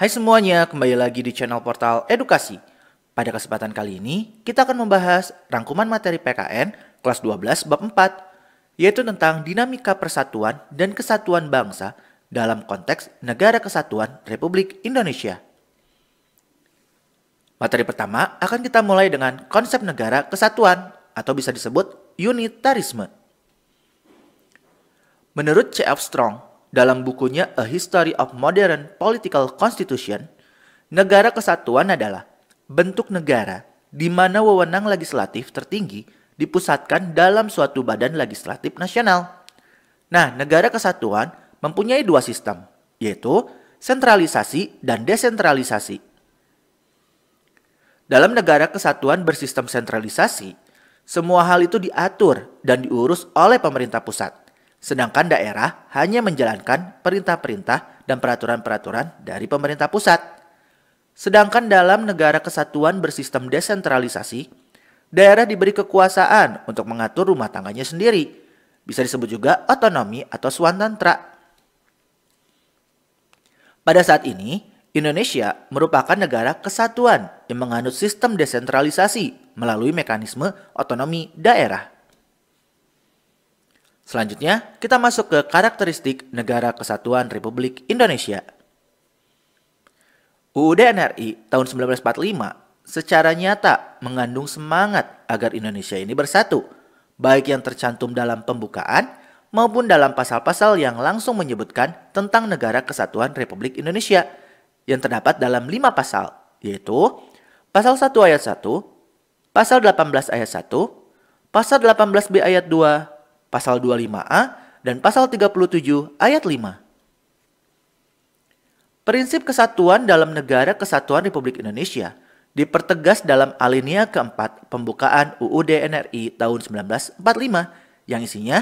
Hai semuanya, kembali lagi di channel Portal Edukasi. Pada kesempatan kali ini, kita akan membahas rangkuman materi PKN kelas 12 bab 4, yaitu tentang dinamika persatuan dan kesatuan bangsa dalam konteks Negara Kesatuan Republik Indonesia. Materi pertama akan kita mulai dengan konsep negara kesatuan atau bisa disebut unitarisme. Menurut C.F. Strong, dalam bukunya A History of Modern Political Constitution, negara kesatuan adalah bentuk negara di mana wewenang legislatif tertinggi dipusatkan dalam suatu badan legislatif nasional. Nah, negara kesatuan mempunyai dua sistem, yaitu sentralisasi dan desentralisasi. Dalam negara kesatuan bersistem sentralisasi, semua hal itu diatur dan diurus oleh pemerintah pusat. Sedangkan daerah hanya menjalankan perintah-perintah dan peraturan-peraturan dari pemerintah pusat. Sedangkan dalam negara kesatuan bersistem desentralisasi, daerah diberi kekuasaan untuk mengatur rumah tangganya sendiri. Bisa disebut juga otonomi atau swatantra. Pada saat ini, Indonesia merupakan negara kesatuan yang menganut sistem desentralisasi melalui mekanisme otonomi daerah. Selanjutnya, kita masuk ke karakteristik Negara Kesatuan Republik Indonesia. UUD NRI tahun 1945 secara nyata mengandung semangat agar Indonesia ini bersatu, baik yang tercantum dalam pembukaan maupun dalam pasal-pasal yang langsung menyebutkan tentang Negara Kesatuan Republik Indonesia yang terdapat dalam 5 pasal, yaitu Pasal 1 ayat 1, Pasal 18 ayat 1, Pasal 18B ayat 2, Pasal 25A, dan Pasal 37 ayat 5. Prinsip kesatuan dalam Negara Kesatuan Republik Indonesia dipertegas dalam alinea keempat pembukaan UUD NRI tahun 1945 yang isinya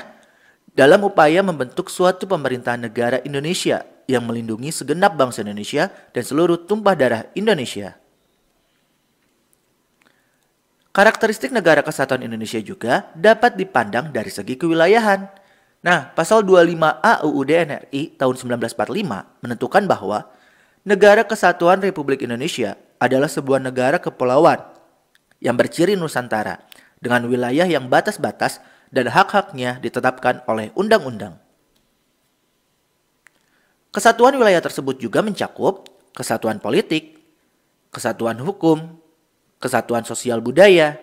dalam upaya membentuk suatu pemerintahan negara Indonesia yang melindungi segenap bangsa Indonesia dan seluruh tumpah darah Indonesia. Karakteristik Negara Kesatuan Indonesia juga dapat dipandang dari segi kewilayahan. Nah, pasal 25A UUD NRI tahun 1945 menentukan bahwa Negara Kesatuan Republik Indonesia adalah sebuah negara kepulauan yang berciri Nusantara dengan wilayah yang batas-batas dan hak-haknya ditetapkan oleh undang-undang. Kesatuan wilayah tersebut juga mencakup kesatuan politik, kesatuan hukum, kesatuan sosial budaya,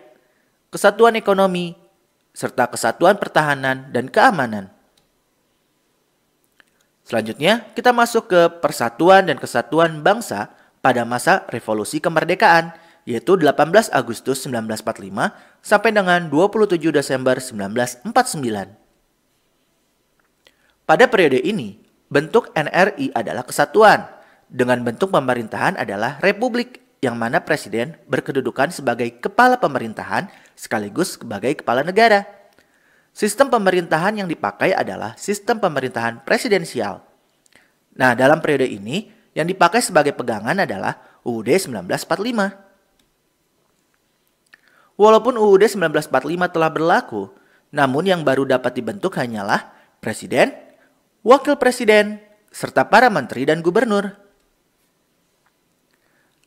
kesatuan ekonomi, serta kesatuan pertahanan dan keamanan. Selanjutnya, kita masuk ke persatuan dan kesatuan bangsa pada masa revolusi kemerdekaan, yaitu 18 Agustus 1945 sampai dengan 27 Desember 1949. Pada periode ini, bentuk NRI adalah kesatuan, dengan bentuk pemerintahan adalah republik, yang mana presiden berkedudukan sebagai kepala pemerintahan sekaligus sebagai kepala negara. Sistem pemerintahan yang dipakai adalah sistem pemerintahan presidensial. Nah, dalam periode ini yang dipakai sebagai pegangan adalah UUD 1945. Walaupun UUD 1945 telah berlaku, namun yang baru dapat dibentuk hanyalah presiden, wakil presiden, serta para menteri dan gubernur.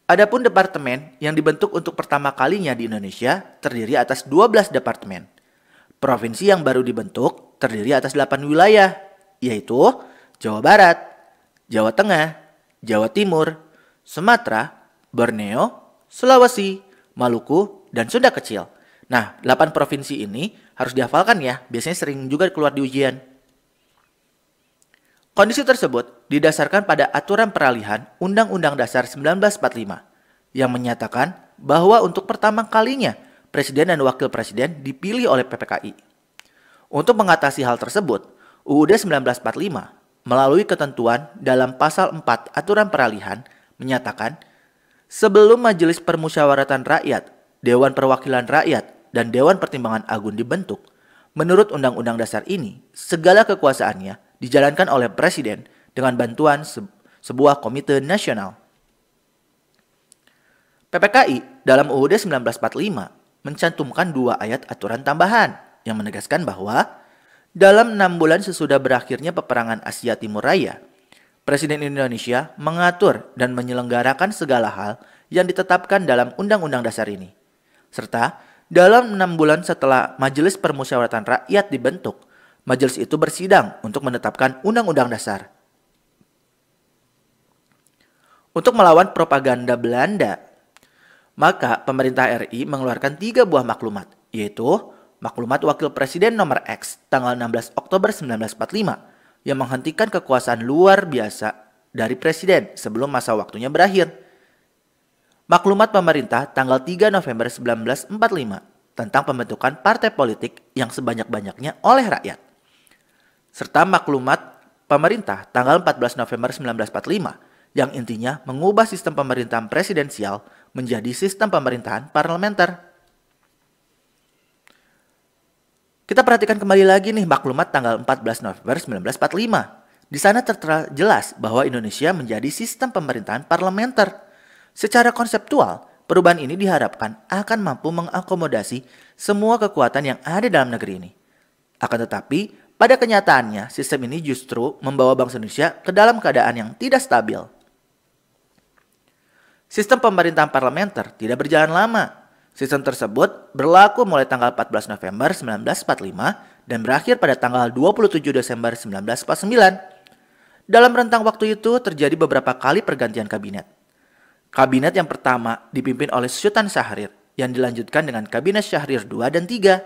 Adapun departemen yang dibentuk untuk pertama kalinya di Indonesia terdiri atas 12 departemen. Provinsi yang baru dibentuk terdiri atas 8 wilayah, yaitu Jawa Barat, Jawa Tengah, Jawa Timur, Sumatera, Borneo, Sulawesi, Maluku, dan Sunda Kecil. Nah, 8 provinsi ini harus dihafalkan ya, biasanya sering juga keluar di ujian. Kondisi tersebut didasarkan pada aturan peralihan Undang-Undang Dasar 1945 yang menyatakan bahwa untuk pertama kalinya presiden dan wakil presiden dipilih oleh PPKI. Untuk mengatasi hal tersebut, UUD 1945 melalui ketentuan dalam pasal 4 aturan peralihan menyatakan sebelum Majelis Permusyawaratan Rakyat, Dewan Perwakilan Rakyat, dan Dewan Pertimbangan Agung dibentuk, menurut Undang-Undang Dasar ini, segala kekuasaannya dijalankan oleh Presiden dengan bantuan sebuah komite nasional. PPKI dalam UUD 1945 mencantumkan 2 ayat aturan tambahan yang menegaskan bahwa dalam 6 bulan sesudah berakhirnya peperangan Asia Timur Raya, Presiden Indonesia mengatur dan menyelenggarakan segala hal yang ditetapkan dalam Undang-Undang Dasar ini. Serta, dalam 6 bulan setelah Majelis Permusyawaratan Rakyat dibentuk, majelis itu bersidang untuk menetapkan Undang-Undang Dasar. Untuk melawan propaganda Belanda, maka pemerintah RI mengeluarkan 3 buah maklumat, yaitu Maklumat Wakil Presiden nomor X tanggal 16 Oktober 1945 yang menghentikan kekuasaan luar biasa dari Presiden sebelum masa waktunya berakhir. Maklumat Pemerintah tanggal 3 November 1945 tentang pembentukan partai politik yang sebanyak-banyaknya oleh rakyat. Serta Maklumat Pemerintah tanggal 14 November 1945 yang intinya mengubah sistem pemerintahan presidensial menjadi sistem pemerintahan parlementer. Kita perhatikan kembali lagi nih maklumat tanggal 14 November 1945. Di sana tertera jelas bahwa Indonesia menjadi sistem pemerintahan parlementer. Secara konseptual, perubahan ini diharapkan akan mampu mengakomodasi semua kekuatan yang ada dalam negeri ini. Akan tetapi, pada kenyataannya sistem ini justru membawa bangsa Indonesia ke dalam keadaan yang tidak stabil. Sistem pemerintahan parlementer tidak berjalan lama. Sistem tersebut berlaku mulai tanggal 14 November 1945 dan berakhir pada tanggal 27 Desember 1949. Dalam rentang waktu itu terjadi beberapa kali pergantian kabinet. Kabinet yang pertama dipimpin oleh Sultan Syahrir yang dilanjutkan dengan Kabinet Syahrir II dan III.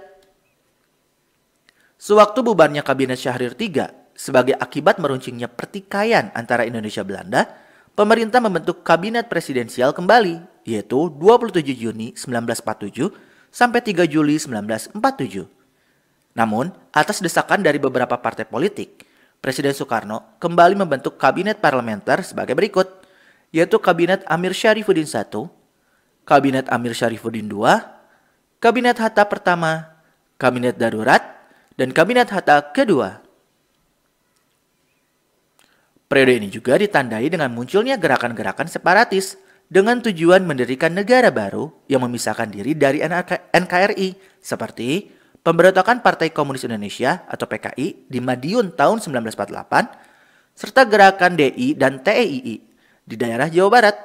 Sewaktu bubarnya Kabinet Syahrir III sebagai akibat meruncingnya pertikaian antara Indonesia Belanda, pemerintah membentuk Kabinet Presidensial kembali, yaitu 27 Juni 1947 sampai 3 Juli 1947. Namun, atas desakan dari beberapa partai politik, Presiden Soekarno kembali membentuk Kabinet Parlementer sebagai berikut, yaitu Kabinet Amir Syarifuddin I, Kabinet Amir Syarifuddin II, Kabinet Hatta pertama, Kabinet Darurat, dan Kabinet Hatta kedua. Periode ini juga ditandai dengan munculnya gerakan-gerakan separatis dengan tujuan mendirikan negara baru yang memisahkan diri dari NKRI seperti pemberontakan Partai Komunis Indonesia atau PKI di Madiun tahun 1948 serta gerakan DI dan TEII di daerah Jawa Barat.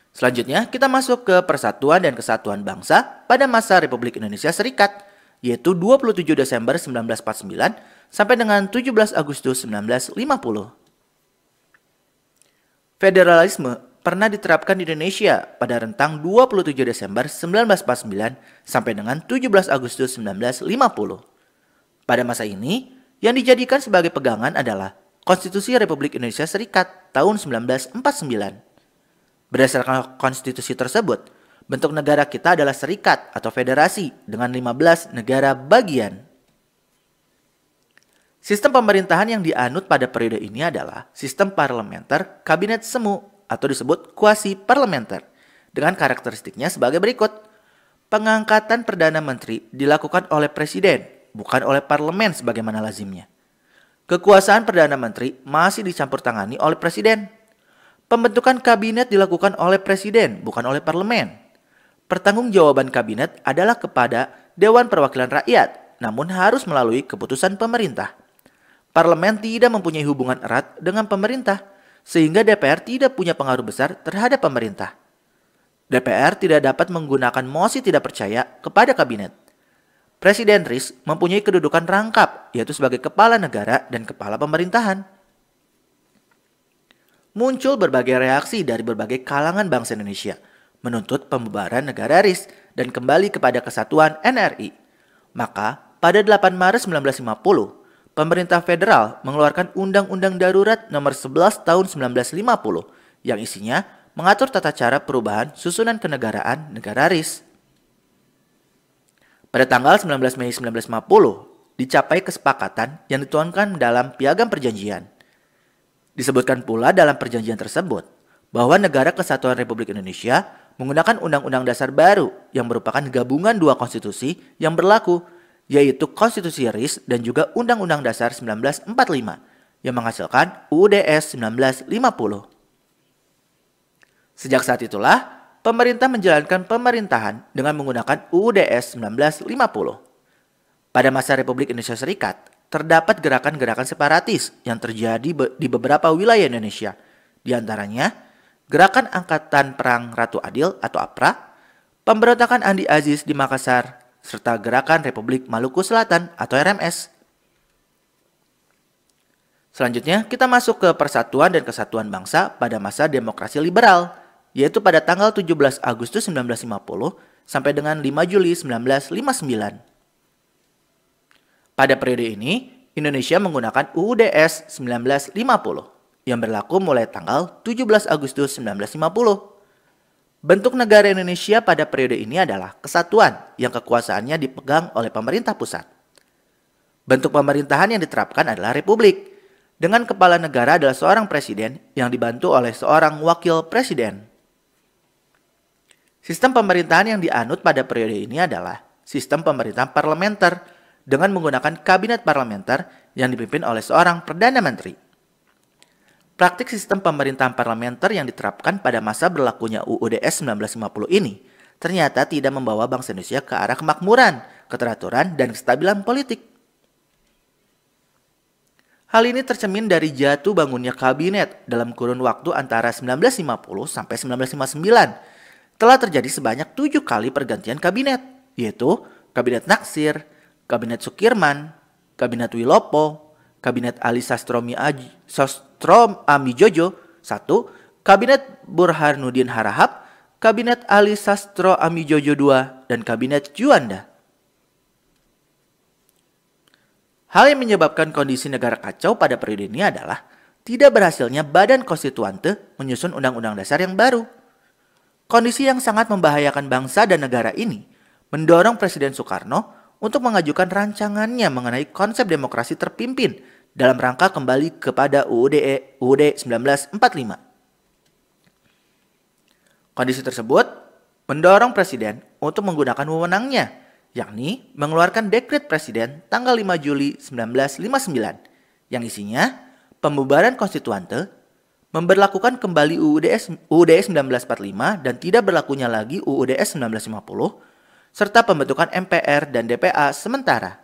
Selanjutnya kita masuk ke Persatuan dan Kesatuan Bangsa pada masa Republik Indonesia Serikat, yaitu 27 Desember 1949 sampai dengan 17 Agustus 1950. Federalisme pernah diterapkan di Indonesia pada rentang 27 Desember 1949 sampai dengan 17 Agustus 1950. Pada masa ini, yang dijadikan sebagai pegangan adalah Konstitusi Republik Indonesia Serikat tahun 1949. Berdasarkan konstitusi tersebut, bentuk negara kita adalah serikat atau federasi dengan 15 negara bagian. Sistem pemerintahan yang dianut pada periode ini adalah sistem parlementer kabinet semu atau disebut kuasi parlementer dengan karakteristiknya sebagai berikut. Pengangkatan Perdana Menteri dilakukan oleh Presiden, bukan oleh parlemen sebagaimana lazimnya. Kekuasaan Perdana Menteri masih dicampur tangani oleh Presiden. Pembentukan kabinet dilakukan oleh Presiden, bukan oleh parlemen. Pertanggungjawaban kabinet adalah kepada Dewan Perwakilan Rakyat, namun harus melalui keputusan pemerintah. Parlemen tidak mempunyai hubungan erat dengan pemerintah, sehingga DPR tidak punya pengaruh besar terhadap pemerintah. DPR tidak dapat menggunakan mosi tidak percaya kepada kabinet. Presiden RI mempunyai kedudukan rangkap, yaitu sebagai kepala negara dan kepala pemerintahan. Muncul berbagai reaksi dari berbagai kalangan bangsa Indonesia, menuntut pembubaran negara RIS dan kembali kepada kesatuan NRI. Maka, pada 8 Maret 1950, pemerintah federal mengeluarkan Undang-Undang Darurat Nomor 11 Tahun 1950 yang isinya mengatur tata cara perubahan susunan kenegaraan negara RIS. Pada tanggal 19 Mei 1950, dicapai kesepakatan yang dituangkan dalam Piagam Perjanjian. Disebutkan pula dalam perjanjian tersebut bahwa Negara Kesatuan Republik Indonesia menggunakan Undang-Undang Dasar baru yang merupakan gabungan dua konstitusi yang berlaku, yaitu Konstitusi RIS dan juga Undang-Undang Dasar 1945 yang menghasilkan UUDS 1950. Sejak saat itulah, pemerintah menjalankan pemerintahan dengan menggunakan UUDS 1950. Pada masa Republik Indonesia Serikat, terdapat gerakan-gerakan separatis yang terjadi di beberapa wilayah Indonesia. Di antaranya, Gerakan Angkatan Perang Ratu Adil atau APRA, pemberontakan Andi Aziz di Makassar, serta Gerakan Republik Maluku Selatan atau RMS. Selanjutnya, kita masuk ke Persatuan dan Kesatuan Bangsa pada masa demokrasi liberal, yaitu pada tanggal 17 Agustus 1950 sampai dengan 5 Juli 1959. Pada periode ini, Indonesia menggunakan UUDS 1950 yang berlaku mulai tanggal 17 Agustus 1950. Bentuk negara Indonesia pada periode ini adalah kesatuan yang kekuasaannya dipegang oleh pemerintah pusat. Bentuk pemerintahan yang diterapkan adalah republik, dengan kepala negara adalah seorang presiden yang dibantu oleh seorang wakil presiden. Sistem pemerintahan yang dianut pada periode ini adalah sistem pemerintahan parlementer dengan menggunakan kabinet parlementer yang dipimpin oleh seorang perdana menteri. Praktik sistem pemerintahan parlementer yang diterapkan pada masa berlakunya UUDS 1950 ini ternyata tidak membawa bangsa Indonesia ke arah kemakmuran, keteraturan, dan kestabilan politik. Hal ini tercermin dari jatuh bangunnya kabinet dalam kurun waktu antara 1950 sampai 1959. Telah terjadi sebanyak 7 kali pergantian kabinet, yaitu Kabinet Natsir, Kabinet Sukirman, Kabinet Wilopo, Kabinet Ali Sastroamidjojo 1, Kabinet Burhanuddin Harahap, Kabinet Ali Sastroamidjojo 2, dan Kabinet Juanda. Hal yang menyebabkan kondisi negara kacau pada periode ini adalah tidak berhasilnya Badan Konstituante menyusun Undang-Undang Dasar yang baru. Kondisi yang sangat membahayakan bangsa dan negara ini mendorong Presiden Soekarno untuk mengajukan rancangannya mengenai konsep demokrasi terpimpin dalam rangka kembali kepada UUD 1945. Kondisi tersebut mendorong Presiden untuk menggunakan wewenangnya, yakni mengeluarkan dekret Presiden tanggal 5 Juli 1959 yang isinya pembubaran konstituante, memberlakukan kembali UUD 1945 dan tidak berlakunya lagi UUDS 1950, serta pembentukan MPR dan DPA sementara.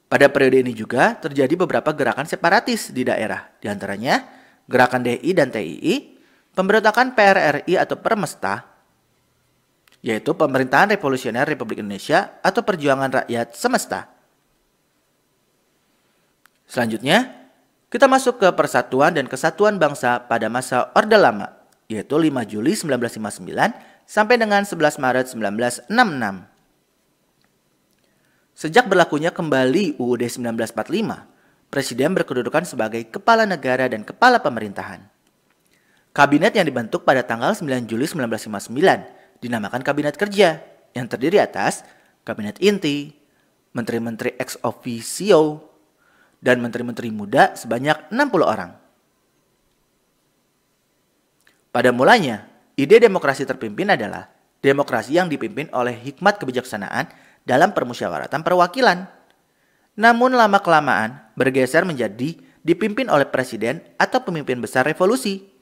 Pada periode ini juga terjadi beberapa gerakan separatis di daerah, di antaranya Gerakan DI dan TII, pemberontakan PRRI atau Permesta, yaitu Pemerintahan Revolusioner Republik Indonesia atau Perjuangan Rakyat Semesta. Selanjutnya, kita masuk ke Persatuan dan Kesatuan Bangsa pada masa Orde Lama, yaitu 5 Juli 1959 sampai dengan 11 Maret 1966. Sejak berlakunya kembali UUD 1945, Presiden berkedudukan sebagai Kepala Negara dan Kepala Pemerintahan. Kabinet yang dibentuk pada tanggal 9 Juli 1959 dinamakan Kabinet Kerja yang terdiri atas Kabinet Inti, Menteri-Menteri ex officio, dan Menteri-Menteri muda sebanyak 60 orang. Pada mulanya, ide demokrasi terpimpin adalah demokrasi yang dipimpin oleh hikmat kebijaksanaan dalam permusyawaratan perwakilan. Namun lama-kelamaan bergeser menjadi dipimpin oleh presiden atau pemimpin besar revolusi.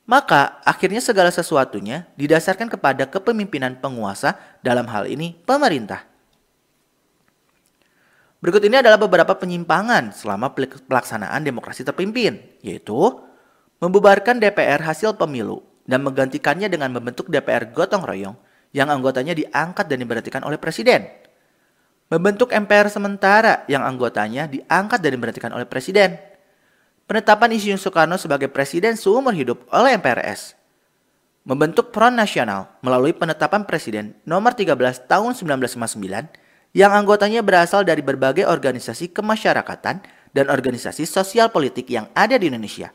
Maka akhirnya segala sesuatunya didasarkan kepada kepemimpinan penguasa, dalam hal ini pemerintah. Berikut ini adalah beberapa penyimpangan selama pelaksanaan demokrasi terpimpin, yaitu membubarkan DPR hasil pemilu dan menggantikannya dengan membentuk DPR gotong royong yang anggotanya diangkat dan diberhentikan oleh presiden. Membentuk MPR sementara yang anggotanya diangkat dan diberhentikan oleh presiden. Penetapan Insinyur Soekarno sebagai presiden seumur hidup oleh MPRS. Membentuk Front Nasional melalui penetapan Presiden nomor 13 tahun 1959 yang anggotanya berasal dari berbagai organisasi kemasyarakatan dan organisasi sosial politik yang ada di Indonesia.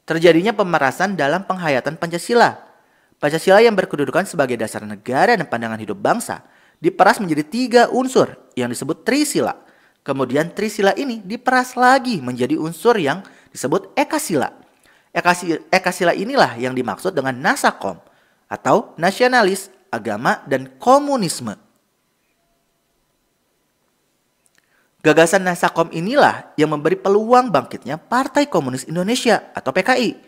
Terjadinya pemerasan dalam penghayatan Pancasila. Pancasila yang berkedudukan sebagai dasar negara dan pandangan hidup bangsa diperas menjadi 3 unsur yang disebut Trisila. Kemudian Trisila ini diperas lagi menjadi unsur yang disebut Ekasila. Ekasila inilah yang dimaksud dengan Nasakom atau nasionalis, agama, dan komunisme. Gagasan Nasakom inilah yang memberi peluang bangkitnya Partai Komunis Indonesia atau PKI.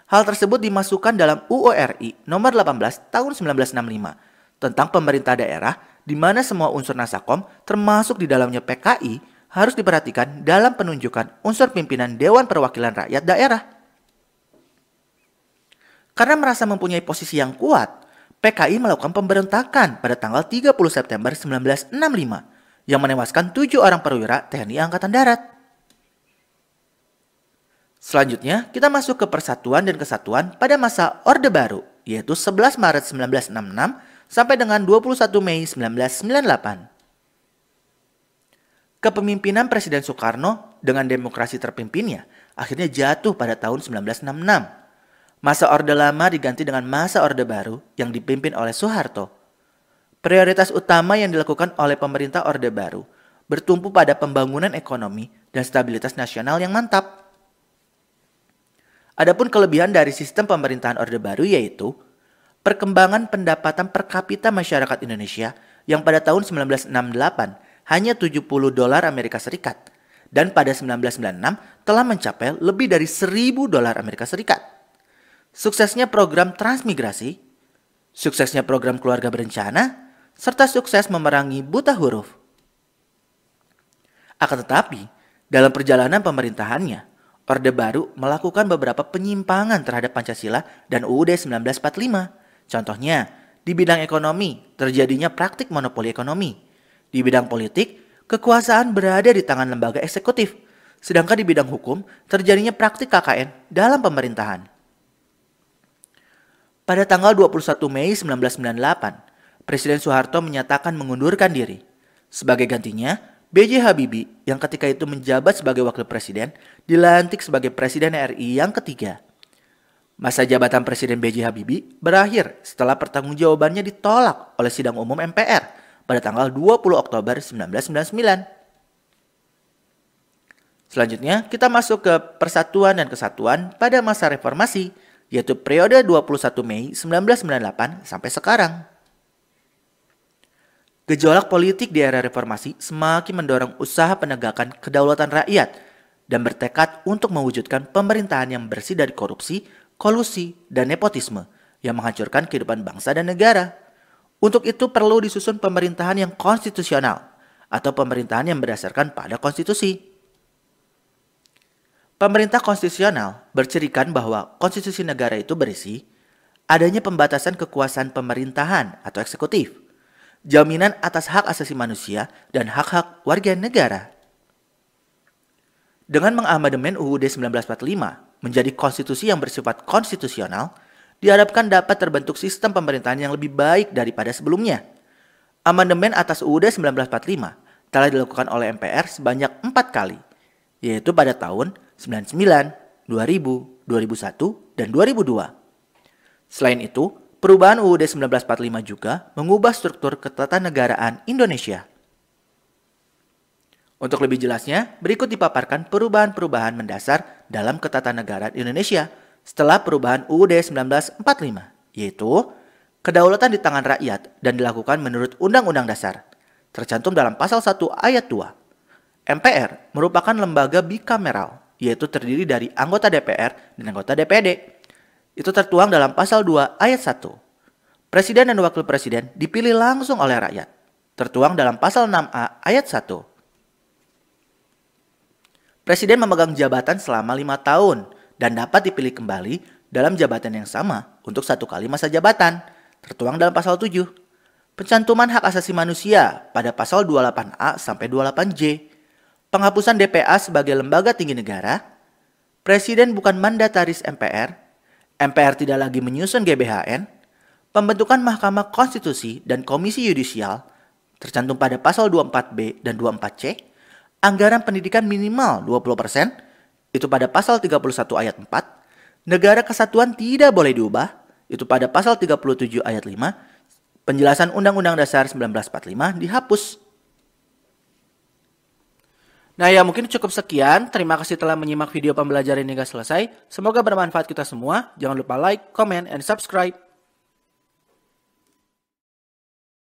Hal tersebut dimasukkan dalam UU RI nomor 18 tahun 1965 tentang pemerintah daerah di mana semua unsur Nasakom, termasuk di dalamnya PKI, harus diperhatikan dalam penunjukan unsur pimpinan Dewan Perwakilan Rakyat Daerah. Karena merasa mempunyai posisi yang kuat, PKI melakukan pemberontakan pada tanggal 30 September 1965 yang menewaskan 7 orang perwira TNI Angkatan Darat. Selanjutnya, kita masuk ke Persatuan dan Kesatuan pada masa Orde Baru, yaitu 11 Maret 1966 sampai dengan 21 Mei 1998. Kepemimpinan Presiden Soekarno dengan demokrasi terpimpinnya akhirnya jatuh pada tahun 1966. Masa Orde Lama diganti dengan masa Orde Baru yang dipimpin oleh Soeharto. Prioritas utama yang dilakukan oleh pemerintah Orde Baru bertumpu pada pembangunan ekonomi dan stabilitas nasional yang mantap. Adapun kelebihan dari sistem pemerintahan Orde Baru yaitu perkembangan pendapatan per kapita masyarakat Indonesia yang pada tahun 1968 hanya 70 dolar Amerika Serikat dan pada 1996 telah mencapai lebih dari 1.000 dolar Amerika Serikat. Suksesnya program transmigrasi, suksesnya program keluarga berencana, serta sukses memerangi buta huruf. Akan tetapi, dalam perjalanan pemerintahannya, Orde Baru melakukan beberapa penyimpangan terhadap Pancasila dan UUD 1945. Contohnya, di bidang ekonomi terjadinya praktik monopoli ekonomi. Di bidang politik, kekuasaan berada di tangan lembaga eksekutif. Sedangkan di bidang hukum terjadinya praktik KKN dalam pemerintahan. Pada tanggal 21 Mei 1998, Presiden Soeharto menyatakan mengundurkan diri. Sebagai gantinya, B.J. Habibie yang ketika itu menjabat sebagai wakil presiden dilantik sebagai Presiden RI yang ketiga. Masa jabatan Presiden B.J. Habibie berakhir setelah pertanggungjawabannya ditolak oleh sidang umum MPR pada tanggal 20 Oktober 1999. Selanjutnya kita masuk ke Persatuan dan Kesatuan pada masa reformasi, yaitu periode 21 Mei 1998 sampai sekarang. Gejolak politik di era reformasi semakin mendorong usaha penegakan kedaulatan rakyat dan bertekad untuk mewujudkan pemerintahan yang bersih dari korupsi, kolusi, dan nepotisme yang menghancurkan kehidupan bangsa dan negara. Untuk itu perlu disusun pemerintahan yang konstitusional atau pemerintahan yang berdasarkan pada konstitusi. Pemerintah konstitusional bercirikan bahwa konstitusi negara itu berisi adanya pembatasan kekuasaan pemerintahan atau eksekutif, jaminan atas hak asasi manusia dan hak-hak warga negara. Dengan mengamandemen UUD 1945 menjadi konstitusi yang bersifat konstitusional, diharapkan dapat terbentuk sistem pemerintahan yang lebih baik daripada sebelumnya. Amandemen atas UUD 1945 telah dilakukan oleh MPR sebanyak 4 kali, yaitu pada tahun 99, 2000, 2001, dan 2002. Selain itu, perubahan UUD 1945 juga mengubah struktur ketatanegaraan Indonesia. Untuk lebih jelasnya, berikut dipaparkan perubahan-perubahan mendasar dalam ketatanegaraan Indonesia setelah perubahan UUD 1945, yaitu kedaulatan di tangan rakyat dan dilakukan menurut Undang-Undang Dasar, tercantum dalam Pasal 1 Ayat 2. MPR merupakan lembaga bikameral, yaitu terdiri dari anggota DPR dan anggota DPD. Itu tertuang dalam Pasal 2 Ayat 1. Presiden dan Wakil Presiden dipilih langsung oleh rakyat, tertuang dalam Pasal 6A Ayat 1. Presiden memegang jabatan selama 5 tahun dan dapat dipilih kembali dalam jabatan yang sama untuk 1 kali masa jabatan, tertuang dalam Pasal 7. Pencantuman hak asasi manusia pada Pasal 28A sampai 28J. Penghapusan DPA sebagai lembaga tinggi negara. Presiden bukan mandataris MPR. MPR tidak lagi menyusun GBHN. Pembentukan Mahkamah Konstitusi dan Komisi Yudisial, tercantum pada Pasal 24B dan 24C. Anggaran pendidikan minimal 20%, itu pada Pasal 31 Ayat 4. Negara kesatuan tidak boleh diubah, itu pada Pasal 37 Ayat 5. Penjelasan Undang-Undang Dasar 1945 dihapus. Nah ya, mungkin cukup sekian. Terima kasih telah menyimak video pembelajaran hingga selesai. Semoga bermanfaat kita semua. Jangan lupa like, comment, and subscribe.